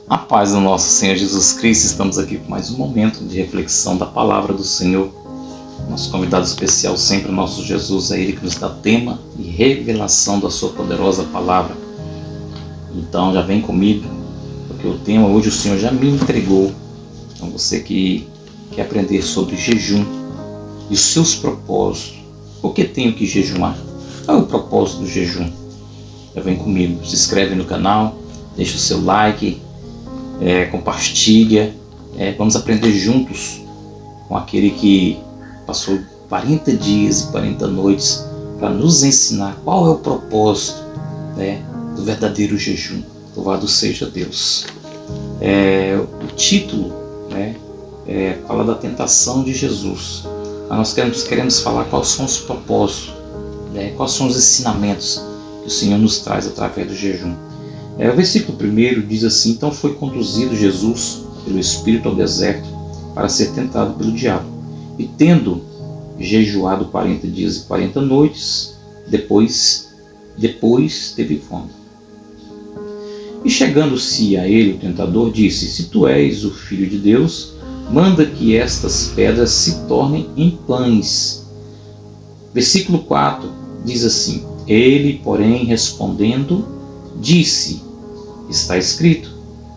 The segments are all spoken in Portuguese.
A paz do nosso Senhor Jesus Cristo, estamos aqui com mais um momento de reflexão da palavra do Senhor. Nosso convidado especial sempre, o nosso Jesus, é Ele que nos dá tema e revelação da sua poderosa palavra. Então já vem comigo, porque o tema hoje o Senhor já me entregou. Então você que quer aprender sobre jejum e os seus propósitos, por que tenho que jejuar? Qual é o propósito do jejum? Já vem comigo, se inscreve no canal, deixa o seu like, compartilha, vamos aprender juntos com aquele que passou 40 dias e 40 noites para nos ensinar qual é o propósito do verdadeiro jejum. Louvado seja Deus. O título fala da tentação de Jesus. Nós queremos falar quais são os propósitos, quais são os ensinamentos que o Senhor nos traz através do jejum. O versículo 1 diz assim: então foi conduzido Jesus pelo Espírito ao deserto para ser tentado pelo diabo. E tendo jejuado 40 dias e 40 noites, depois teve fome. E chegando-se a ele, o tentador disse: se tu és o Filho de Deus, manda que estas pedras se tornem em pães. Versículo 4 diz assim: ele, porém, respondendo, disse: está escrito,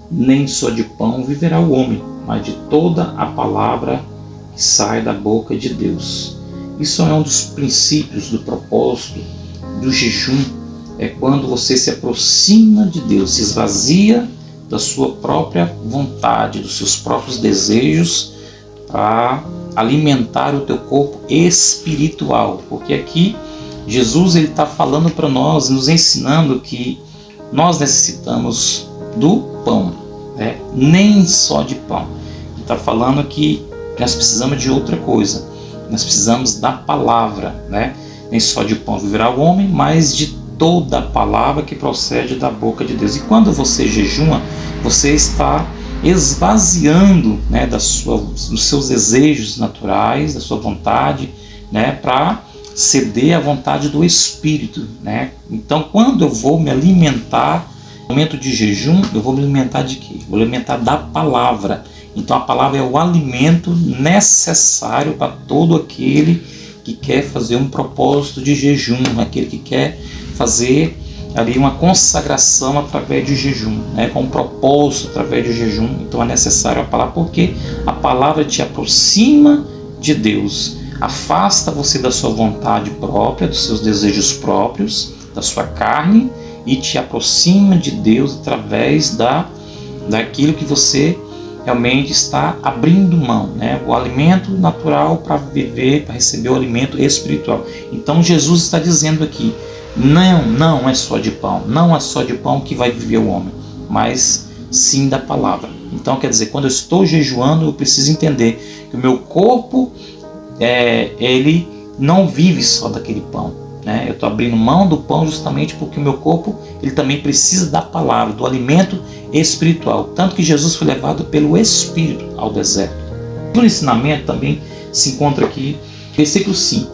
nem só de pão viverá o homem, mas de toda a palavra que sai da boca de Deus. Isso é um dos princípios do propósito do jejum. É quando você se aproxima de Deus, se esvazia da sua própria vontade, dos seus próprios desejos, para alimentar o teu corpo espiritual. Porque aqui Jesus está falando para nós, nos ensinando que nós necessitamos do pão, nem só de pão. Ele está falando que nós precisamos de outra coisa. Nós precisamos da palavra, nem só de pão viverá o homem, mas de toda a palavra que procede da boca de Deus. E quando você jejuma, você está esvaziando dos seus desejos naturais, da sua vontade, para ceder à vontade do Espírito. Então, quando eu vou me alimentar, no momento de jejum, eu vou me alimentar de quê? Vou me alimentar da palavra. Então, a palavra é o alimento necessário para todo aquele que quer fazer um propósito de jejum, aquele que quer fazer ali uma consagração através de jejum, com um propósito através de jejum. Então, é necessário a palavra, porque a palavra te aproxima de Deus. Afasta você da sua vontade própria, dos seus desejos próprios, da sua carne, e te aproxima de Deus através daquilo que você realmente está abrindo mão, o alimento natural para viver, para receber o alimento espiritual. Então Jesus está dizendo aqui: não é só de pão, não é só de pão que vai viver o homem, mas sim da palavra. Então quer dizer, quando eu estou jejuando, eu preciso entender que o meu corpo ele não vive só daquele pão. Eu estou abrindo mão do pão justamente porque o meu corpo ele também precisa da palavra, do alimento espiritual. Tanto que Jesus foi levado pelo Espírito ao deserto. O ensinamento também se encontra aqui, versículo 5.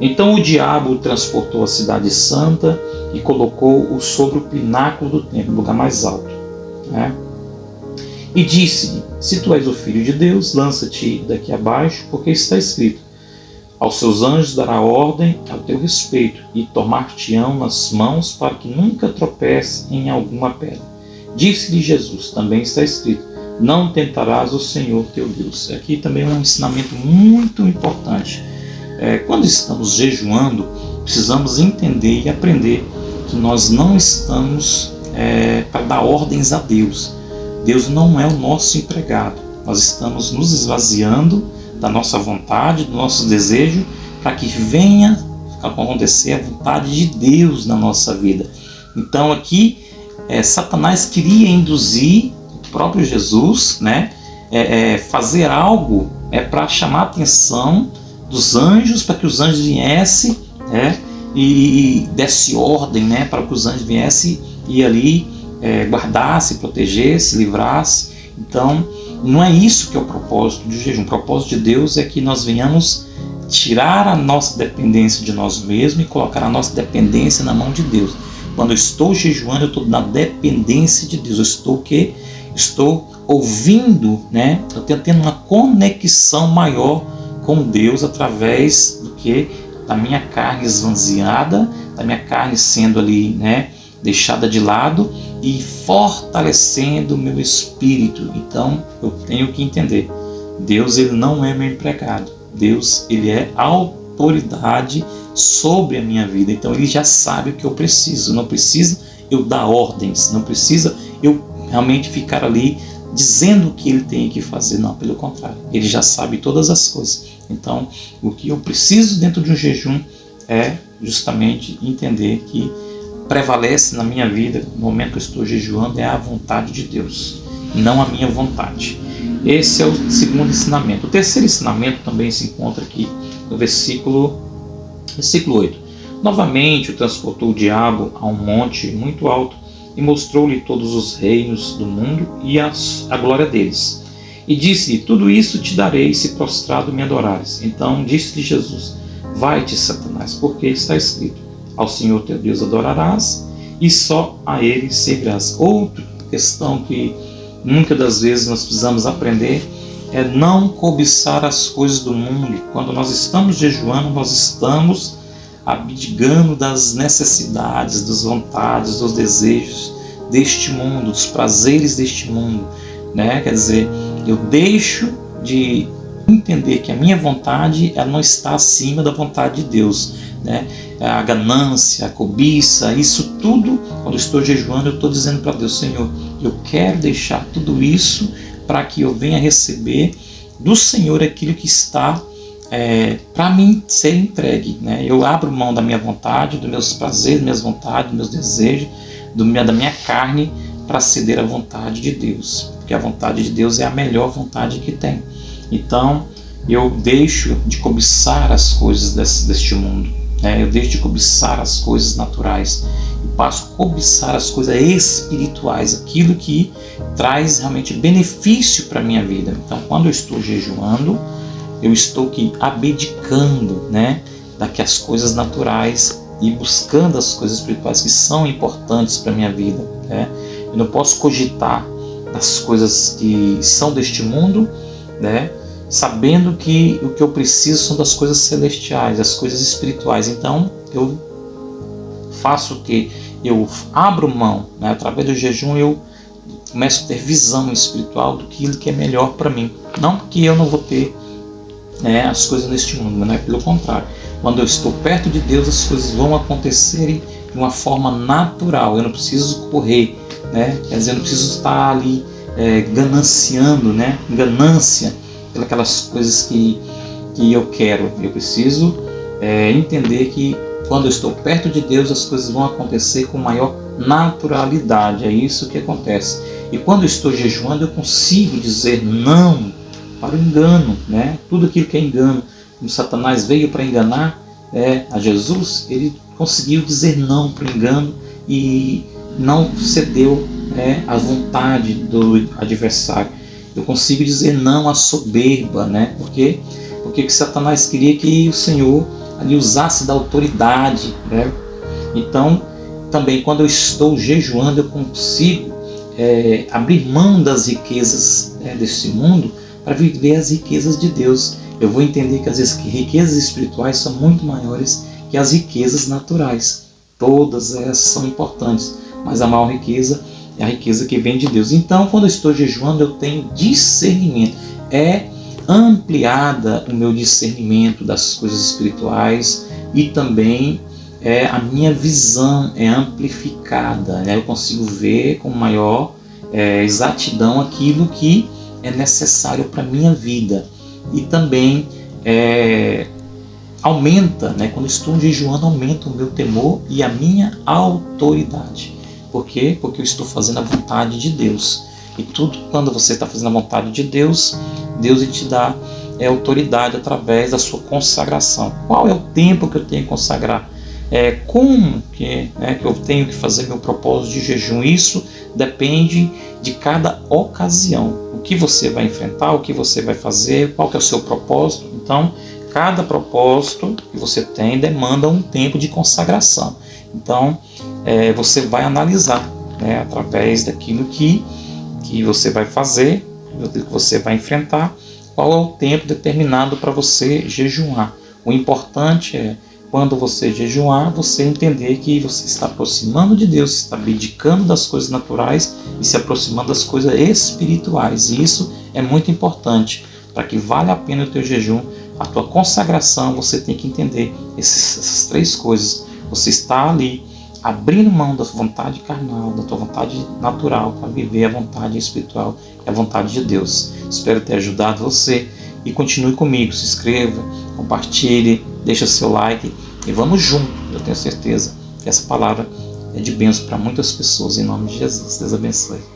Então o diabo o transportou à cidade santa e colocou-o sobre o pináculo do templo, o lugar mais alto. E disse-lhe: se tu és o Filho de Deus, lança-te daqui abaixo, porque está escrito: aos seus anjos dará ordem ao teu respeito, e tomar-te-ão nas mãos para que nunca tropece em alguma pedra. Disse-lhe Jesus: também está escrito: não tentarás o Senhor teu Deus. Aqui também é um ensinamento muito importante. Quando estamos jejuando, precisamos entender e aprender que nós não estamos para dar ordens a Deus. Deus não é o nosso empregado. Nós estamos nos esvaziando da nossa vontade, do nosso desejo, para que venha acontecer a vontade de Deus na nossa vida. Então aqui Satanás queria induzir o próprio Jesus, fazer algo para chamar a atenção dos anjos, para que os anjos viessem e desse ordem para que os anjos viessem e ali guardasse, protegesse, livrasse. Então não é isso que é o propósito do jejum. O propósito de Deus é que nós venhamos tirar a nossa dependência de nós mesmos e colocar a nossa dependência na mão de Deus. Quando eu estou jejuando, eu estou na dependência de Deus. Eu estou o quê? Estou ouvindo, né? Eu estou tendo uma conexão maior com Deus através do que? Da minha carne esvaziada, da minha carne sendo ali, né, deixada de lado e fortalecendo o meu espírito. Então, eu tenho que entender, Deus, ele não é meu empregado. Deus, ele é autoridade sobre a minha vida. Então, ele já sabe o que eu preciso. Não precisa eu dar ordens, não precisa eu realmente ficar ali dizendo o que ele tem que fazer. Não, pelo contrário, ele já sabe todas as coisas. Então, o que eu preciso dentro de um jejum é justamente entender que prevalece na minha vida, no momento que eu estou jejuando, é a vontade de Deus, não a minha vontade. Esse é o segundo ensinamento. O terceiro ensinamento também se encontra aqui no versículo 8. Novamente o transportou o diabo a um monte muito alto e mostrou-lhe todos os reinos do mundo e a glória deles. E disse-lhe, tudo isso te darei se prostrado me adorares. Então disse-lhe Jesus, vai-te, Satanás, porque está escrito, ao Senhor teu Deus adorarás e só a Ele servirás. Outra questão que muitas das vezes nós precisamos aprender é não cobiçar as coisas do mundo. Quando nós estamos jejuando, nós estamos abdicando das necessidades, das vontades, dos desejos deste mundo, dos prazeres deste mundo, né? Quer dizer, eu deixo de entender que a minha vontade ela não está acima da vontade de Deus, né? A ganância, a cobiça, isso tudo, quando eu estou jejuando, eu estou dizendo para Deus, Senhor, eu quero deixar tudo isso para que eu venha receber do Senhor aquilo que está para mim ser entregue, né? Eu abro mão da minha vontade, dos meus prazeres, minhas vontades, dos meus desejos, da minha carne, para ceder à vontade de Deus, porque a vontade de Deus é a melhor vontade que tem. Então, eu deixo de cobiçar as coisas deste mundo, né? Eu deixo de cobiçar as coisas naturais e passo a cobiçar as coisas espirituais, aquilo que traz realmente benefício para a minha vida. Então, quando eu estou jejuando, eu estou aqui abdicando, né, das coisas naturais e buscando as coisas espirituais que são importantes para a minha vida, né? Eu não posso cogitar das coisas que são deste mundo, né, sabendo que o que eu preciso são das coisas celestiais, das coisas espirituais. Então eu faço o que? Eu abro mão, né, através do jejum eu começo a ter visão espiritual do que é melhor para mim. Não que eu não vou ter, né, as coisas neste mundo, mas não é pelo contrário. Quando eu estou perto de Deus, as coisas vão acontecerem de uma forma natural. Eu não preciso correr, né? Quer dizer, eu não preciso estar ali gananciando, né? Ganância pelas coisas que eu quero. Eu preciso entender que quando eu estou perto de Deus, as coisas vão acontecer com maior naturalidade. É isso que acontece. E quando eu estou jejuando, eu consigo dizer não para o engano, né? Tudo aquilo que é engano. Como Satanás veio para enganar a Jesus, ele conseguiu dizer não para o engano e não cedeu à vontade do adversário. Eu consigo dizer não à soberba, né? Porque Satanás queria que o Senhor ali usasse da autoridade, né? Então, também quando eu estou jejuando, eu consigo abrir mão das riquezas desse mundo para viver as riquezas de Deus. Eu vou entender que às vezes riquezas espirituais são muito maiores que as riquezas naturais. Todas elas são importantes, mas a maior riqueza é a riqueza que vem de Deus. Então, quando eu estou jejuando, eu tenho discernimento. É ampliada o meu discernimento das coisas espirituais e também a minha visão é amplificada, né? Eu consigo ver com maior exatidão aquilo que é necessário para a minha vida. E também aumenta, né? Quando estou jejuando, aumenta o meu temor e a minha autoridade. Por quê? Porque eu estou fazendo a vontade de Deus. E tudo, quando você está fazendo a vontade de Deus, Deus te dá autoridade através da sua consagração. Qual é o tempo que eu tenho que consagrar? Como que eu tenho que fazer meu propósito de jejum? Isso depende de cada ocasião. O que você vai enfrentar, o que você vai fazer, qual que é o seu propósito. Então, cada propósito que você tem demanda um tempo de consagração. Então, você vai analisar, né, através daquilo que você vai fazer, daquilo que você vai enfrentar, qual é o tempo determinado para você jejuar. O importante é, quando você jejuar, você entender que você está aproximando de Deus, está abdicando das coisas naturais e se aproximando das coisas espirituais. E isso é muito importante. Para que valha a pena o teu jejum, a tua consagração, você tem que entender essas três coisas. Você está ali abrindo mão da vontade carnal, da tua vontade natural, para viver a vontade espiritual e a vontade de Deus. Espero ter ajudado você e continue comigo. Se inscreva, compartilhe, deixa seu like e vamos junto. Eu tenho certeza que essa palavra é de bênção para muitas pessoas. Em nome de Jesus. Deus abençoe.